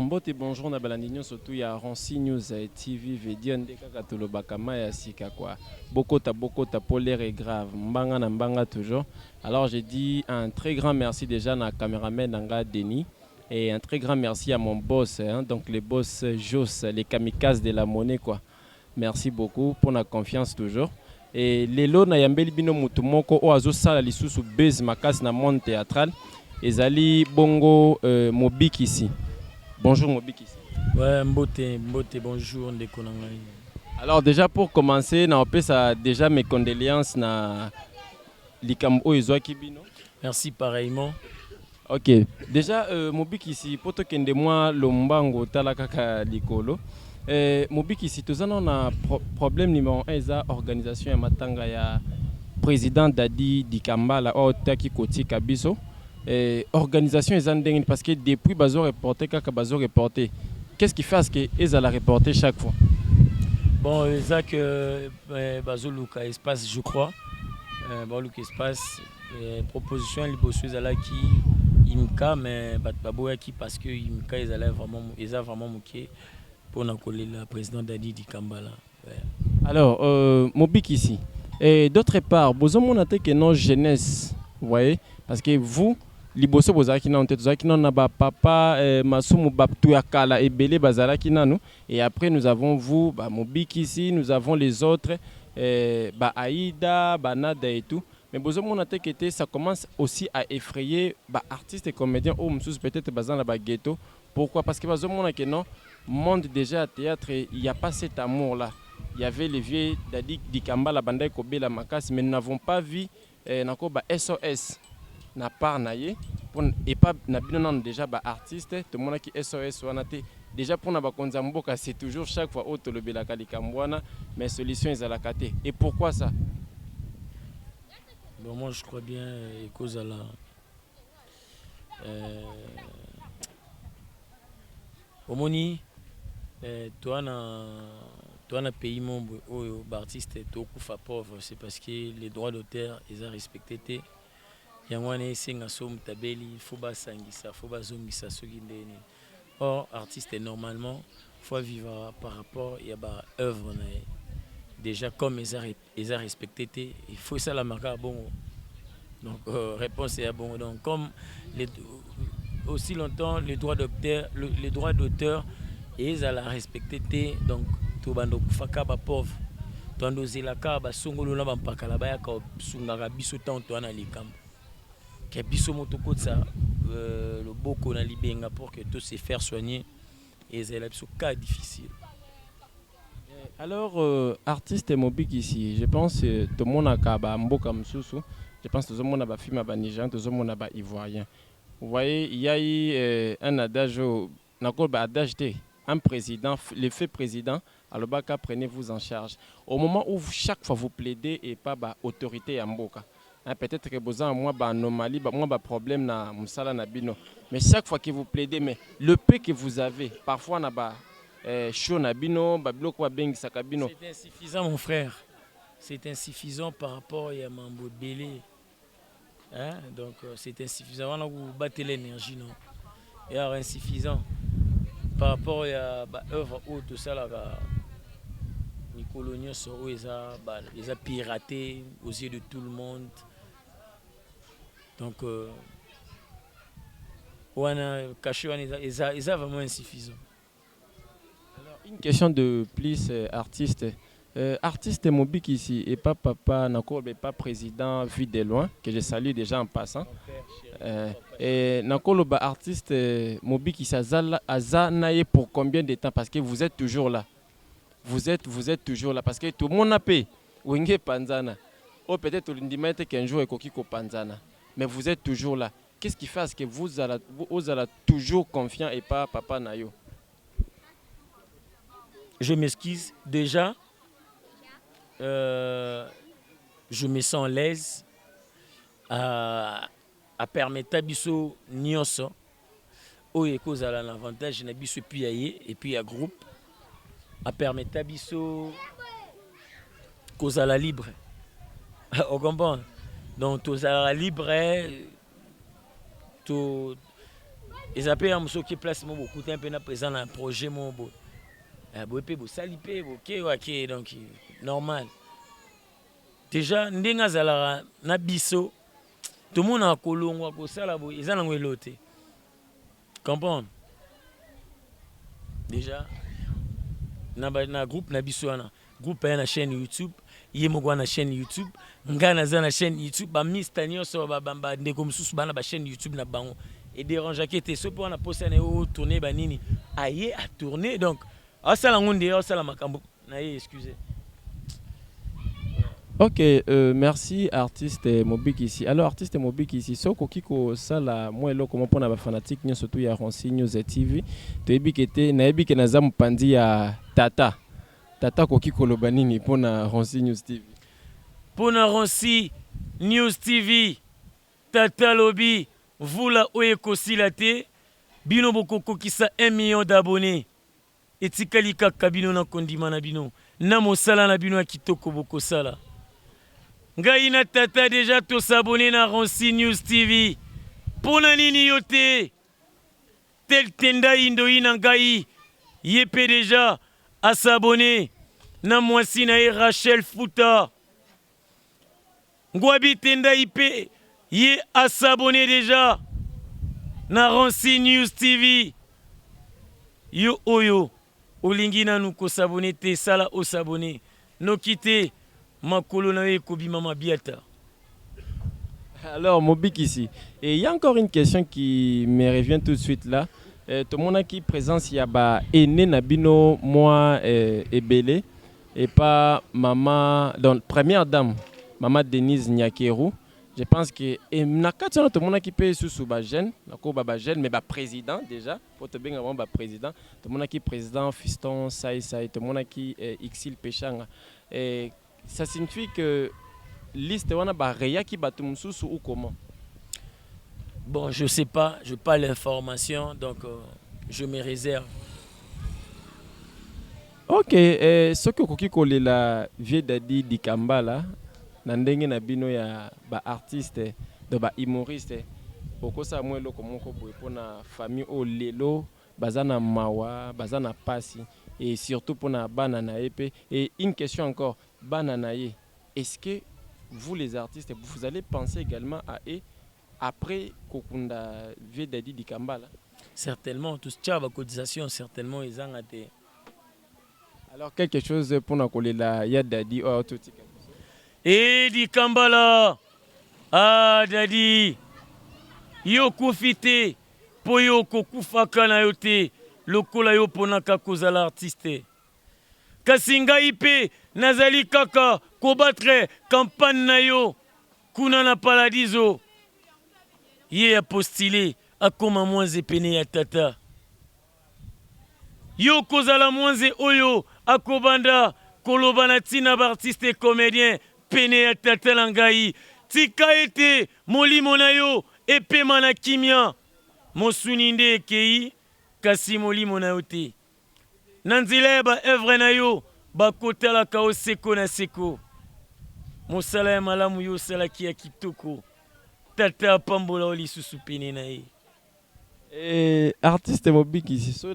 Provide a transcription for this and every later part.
Mbote bonjour na balandinyo surtout ya Ronsi News TV vedia ndeka katoloba kama ya sika quoi. Bokota polaire est grave. Mbanga na mbanga toujours. Alors j'ai dit un très grand merci déjà na caméraman Nanga Denis et un très grand merci à mon boss hein, donc les boss Jos, les kamikazes de la monnaie quoi. Merci beaucoup pour la confiance toujours. Et lelo na yambeli bino mutu moko o azo sala lisusu base makasi na monde théâtral ezali bongo Mobik ici. Bonjour Mobiki. Ouais, Mbote, bonjour, Ndekonangai. Alors déjà pour commencer, na opesa déjà mes condoléances na likambo ezwa kibino. Merci pareillement. Ok, déjà Mobiki ici poto kende moi lombango tala kaka likolo. Mobiki ici tozana na problème numéro 1 eza organisation ya matanga ya président Dadi Dikambala o taki koti kabiso. Organisation est ending parce que depuis bazo reporté kaka bazo reporté. Qu'est-ce qui fait que ils la reporter chaque fois? Bon, ça que bazo luka espace je crois. Bon luka espace proposition libosu ezala ki imka mais baboya ki parce que imka ils a vraiment moqué pour na coller le président Dadi Dikambala. Ouais. Alors Mobik ici. Et d'autre part, besoin mon que non jeunesse, vous voyez, parce que vous liboso bozaki na tête zaki na ba papa masumu baptu ya kala ebele bazalaki nanu et après nous avons vous ba Mobik ici, nous avons les autres ba Aïda, Banada et tout. Mais besoin mon que ça commence aussi à effrayer ba artistes et comédiens ou peut-être bazan la ba ghetto. Pourquoi? Parce que besoin mon que non monde déjà à théâtre, il n'y a pas cet amour là. Il y avait les vieux Dadi Dikambala Bandai Kobela Makas, mais nous n'avons pas vu Nakoba SOS na part naie et pas na binonan déjà ba artiste tout le monde qui SOS wanate déjà pour na ba konzamboka c'est toujours chaque fois auto le belaka likambwana mais solution est à la kate. Et pourquoi ça? Bon, moi je crois bien cause à la Omoni toi na pays membre où artiste est au pauvre, c'est parce que les droits d'auteur ils ont respecté. Yangwane senga som tabeli faut basangisa faut bazongisa soki ndeni. Or artiste normalement faut vivre par rapport il y a ba œuvre déjà comme ils ont respecté il faut ça la marque bon. Donc réponse est bon. Donc comme aussi longtemps les droits d'auteur ils ont respecté donc tout bando faka ba pauvre. Tondo zelaka ba songolo na ba mpakala ba ya ka sungaka biso tant to na likambo. Que biso motoko ça le boko na libenga pour que tout se faire soigner et c'est là cas difficile. Alors artiste Mobik ici, je pense que tout le monde a kaba mboka msusu, je pense que tout le monde a ba film ba Nigérian, tout le monde a ba ivoirien. Vous voyez, il y a eu un adage nakol ba adage un président, le fait président alors baka prenez-vous en charge. Au moment où chaque fois vous plaidez et pas ba autorité à mboka. Peut-être que vous avez moi anomalie, moi problème na musala na bino. Mais chaque fois que vous plaidez, mais le peu que vous avez, parfois na ba chaud na bino, ba bloko ba bengi sakabino. C'est insuffisant mon frère. C'est insuffisant par rapport à Mambo Belé. Hein? Donc c'est insuffisant. On a vous battez l'énergie non. Et alors insuffisant par rapport à œuvre ou tout ça là. Les coloniaux sont où ils ont piraté aux yeux de tout le monde. Donc, on a caché, ils ont vraiment insuffisant. Alors, une question de plus artiste. Artiste Mobik ici et pas papa, pas président vu de loin, que je salue déjà en passant. Et Nakoloba artiste Mobik ici Azanaye pour combien de temps? Parce que vous êtes toujours là. Vous êtes toujours là. Parce que tout le monde a payé. Wenge Panzana. Ou peut-être qu'un jour Kokiko Panzana. Mais vous êtes toujours là. Qu'est-ce qui fait que vous allez toujours confiant et pas papa Nayo? Je m'excuse. Déjà, je me sens à l'aise à permettre à Bisso Nyonso. Ou cause à l'avantage na Bisso Piaye et puis à groupe. À permettre à Bisso cause à la libre. On comprend? Donc, tous à la libre, tout ils appellent un monsieur qui place mon beaucoup un peu na présent dans un projet mon beau. Bo pe bo sali pe bo ke wake donc normal. Déjà ndenga zalara na biso tout le monde a kolongwa ko sala bo ils en ont loté. Comprendre? Déjà na groupe na biso na groupe na chaîne YouTube, yemo na chaîne YouTube, ngana za na chaîne YouTube, ba Mr Nyoso ba ndeko mususu bana ba chaîne YouTube na bango. Et dérange qui était ce pour na poster na tourner ba nini. Aye à tourner donc asala ngonde asala makambo na excusez. Ok, merci artiste Mobik ici. Alors artiste Mobik ici, so kokiko sala moi lo comment pona ba fanatique nyo surtout ya Ronsi News TV. To ebikete na ebike na zamu pandi ya Tata. Tata kokiko lo banini pona Ronsi News TV. Pona Ronsi News TV. Tata lobi vula oye kosilate bino bokoko kisa 1 million d'abonnés. Etikali kaka bino na kondima na bino. Na mosala na bino ya kitoko boko sala. Ngai na Tata déjà to s'abonner na Ronsi News TV. Pona nini yote. Tel tenda indoi na ngai. Yepe déjà à s'abonner. Na mwasi na Rachel Fouta. Ngwabi tenda ipe. Ye à s'abonner déjà. Na Ronsi News TV. Yo oyo. Olingi na nou ko s'abonner te sala o s'abonner. No kite. Makolo na ekobi mama biata. Alors Mobik ici. Et il y a encore une question qui me revient tout de suite là. Tout le monde qui présence il y a ba aîné nabino moi et Belé et pas maman donc première dame maman Denise Nyakeru. Je pense que nakati tout le monde qui paye sous ba jeune, nako ba jeune mais ba président déjà pour te bien avant ba président, tout le monde qui président fiston Sai tout le monde qui Xil Pechanga et ça signifie que liste wana ba reya ki batumsusu ou comment? Bon, je sais pas, je n'ai pas l'information donc je me réserve. Ok, ce que koki kolela vie dadi Dikambala na ndenge na bino ya ba artiste de ba humoriste okosa mwe loko moko boye pona famille o lelo bazana mawa bazana pasi et surtout pona bana na épée. Et une question encore, bana na ye, est-ce que vous les artistes vous allez penser également à eux après kokunda vie dadi Dikambala? Certainement tous tchaba cotisation certainement ils ont été. Alors quelque chose pour na kolela ya dadi o tout. Et Dikambala, ah dadi, yo kufite, po yo kokufaka na yote, lokola yo ponaka kozala artiste. Kasinga ipe, nazali kaka, kobattre, campagne na yo, kuna na paradiso. Ye a postulé, akoma mwanze pene ya Tata. Yo kozala mwanze oyo, akobanda, kolobana tina ba artiste comédien, pene ya Tata langai. Tika ete, molimo na yo, epe mana kimia. Mosuninde ekei, kasi molimo na yo te. Nanzile ba evre na yo, ba kotala kao seko na seko. Mosala ya malamu yo salaki ya kitoko. Tata pambola oli susu pene na ye. Artiste Mobik ici,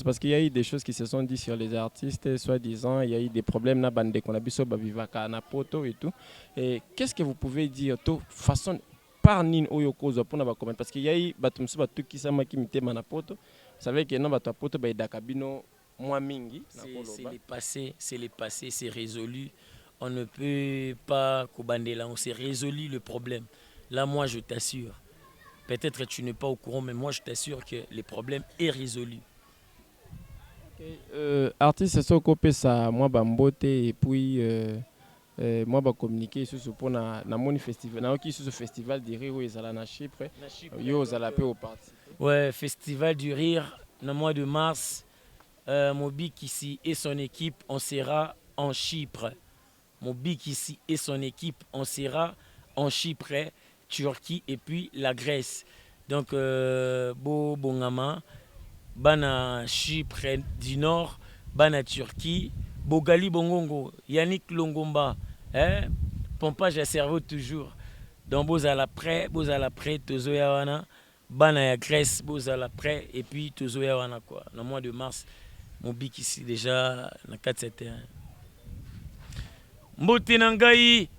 parce qu'il y a eu des choses qui se sont dites sur les artistes, soi-disant, il y a eu des problèmes na bande qu'on a vu sur Bavivaka, na poto et tout. Et qu'est-ce que vous pouvez dire de façon par nin oyo cause pour na ba comment parce qu'il y a eu batumsu batu qui sama qui mité na poto. Vous savez que na batu poto ba dakabino moi mingi. C'est le passé, c'est résolu. On ne peut pas kobander là, on s'est résolu le problème. Là moi je t'assure. Peut-être que tu n'es pas au courant, mais moi je t'assure que le problème est résolu. Artiste Sokopé ça moi bambote et puis moi ba communiquer sur ce pour na mon festival na qui sur ce festival du rire où ils allaient na Chypre yo aux allapé au parti. Ouais, festival du rire le mois de mars Mobik ici et son équipe on sera en Chypre. Mobik ici et son équipe on sera en Chypre. Turquie et puis la Grèce. Donc, Bongama, Bana Chypre du Nord, Bana Turquie, Bogali Bongongo, Yannick Longomba, pompage à cerveau toujours. Donc, Bozala prêt, Tozo Yawana, bana ya Grèce bozala prêt et puis tozoya wana quoi na mois de mars mobik ici déjà na 471 mbote na ngai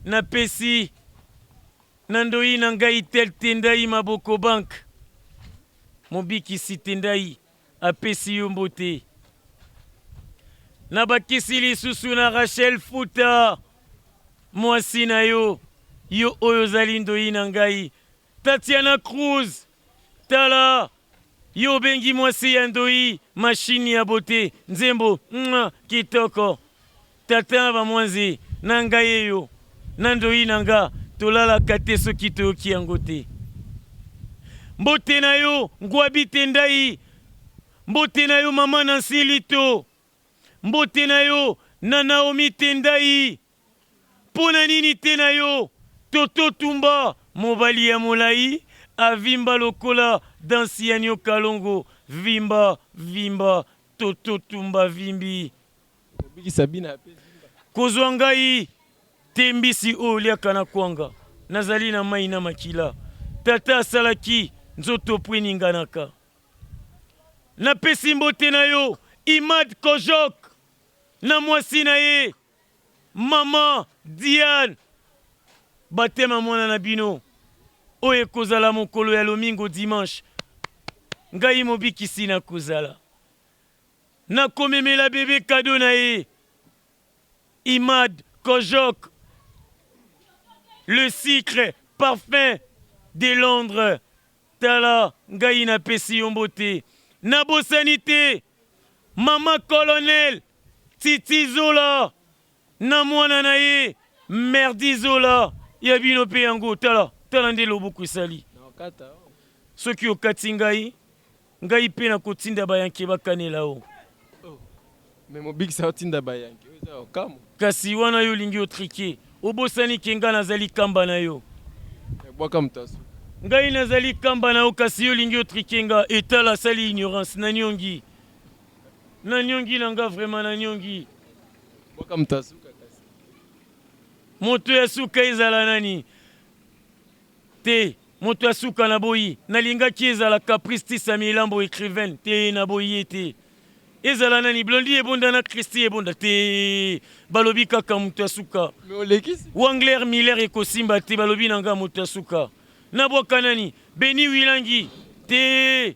na pesi na ndoi na ngai tel tendai maboko bank mobik ici tendai apesi yo mbote na bakisi lisusu na Rachel Futa mwasi na yo yo oyo zali ndoi na ngai Tatiana Cruz tala yo bengi mwasi ya ndoi mashini ya bote nzembo kitoko tata ba mwanzi na ngai eyo na ndoi na nga tolalaka te soki toyoki yango te mbote na yo ngwabi tendai mbote na yo mama Nancy Lito mbote na yo na Naomi Tendai pona nini te na yo Toto Tumba mobali ya molai avimba lokola dansi ya Nio Kalongo vimba vimba Toto Tumba vimbi kozwa ngai tembisi oyo liaka na kwanga nazali na mai na makila tata asalaki nzoto po eninganaka napesi mbote na yo Imad Kojok na mwasi na ye mama Diane batema mwana na bino oyo ekozala mokolo ya lomingo dimanche ngai mobikisi na kozala nakomemela bebe kado na ye Imad Kojok le sucre parfum de Londres tala ngai napesi yo mbote nabosani te mama colonel Titi Zola na mwana na ye Merdi Zola ya bino pe yango tala tala nde loboko esali soki okati ngai pe na kotinda bayanke bakanela o kasi wana yo lingi otrike obosani ke nga nazali kamba na yo ngai nazali kamba na yo kasi yo lingi otrike nga etala sali ignorance na nyongi na nga vraiment na nyongi moto ya suka ezala nani te moto ya suka na boyi nalingaki ezala Caprice Tisa Milambo écrivaine te na boyi ete ezala nani Blondie ebonda na Christy ebonda te balobi kaka moto ya suka Wangler Miller ekosimba te balobi nanga moto ya suka na bwaka nani Beni Wilangi te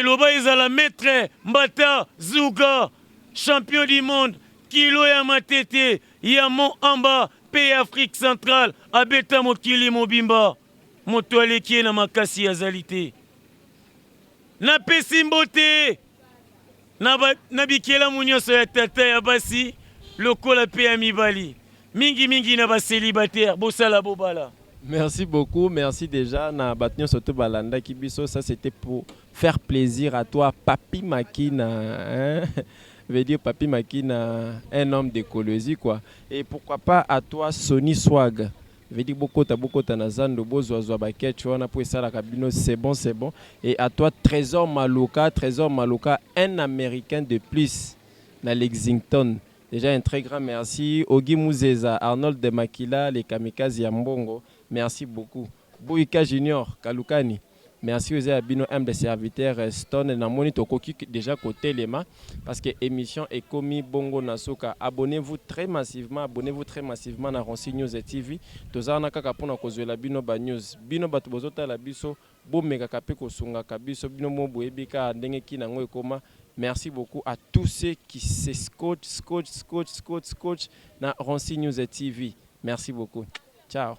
loba ezala maître Mbata Zuga champion du monde kilo ya matete ya Mont Amba pe Afrique centrale abeta mokili mobimba moto aleki na makasi azali te napesi mbote na bikelamu nyonso ya tata ya basi lokola pe ya mibali mingi na bacélibataire bosala bobala. Merci beaucoup, merci déjà. Na batnion surtout balanda kibiso, ça c'était pour faire plaisir à toi, Papi Makina. Hein? Veut dire Papi Makina, un homme d'écologie quoi. Et pourquoi pas à toi, Sony Swag. Veut dire beaucoup ta nazando bozo baket, tu vois, pour ça la cabine, c'est bon. Et à toi, Trésor Maluka, un Américain de plus, na Lexington. Déjà un très grand merci. Ogi Mouzeza, Arnold de Makila, les Kamikaze Yambongo. Merci beaucoup. Bouika Junior, Kalukani. Merci aux abino M de serviteurs Stone na moni tokoki déjà côté lema parce que émission est commis Bongo Nasoka. Abonnez-vous très massivement na Ronsi News TV. Tozana kaka pona kozwela bino ba news. Bino batu bozota la biso bo mega kape ko sunga kabiso bino mo boyebika ndenge kina ngo ekoma. Merci beaucoup à tous ceux qui se scotch na Ronsi News TV. Merci beaucoup. Ciao.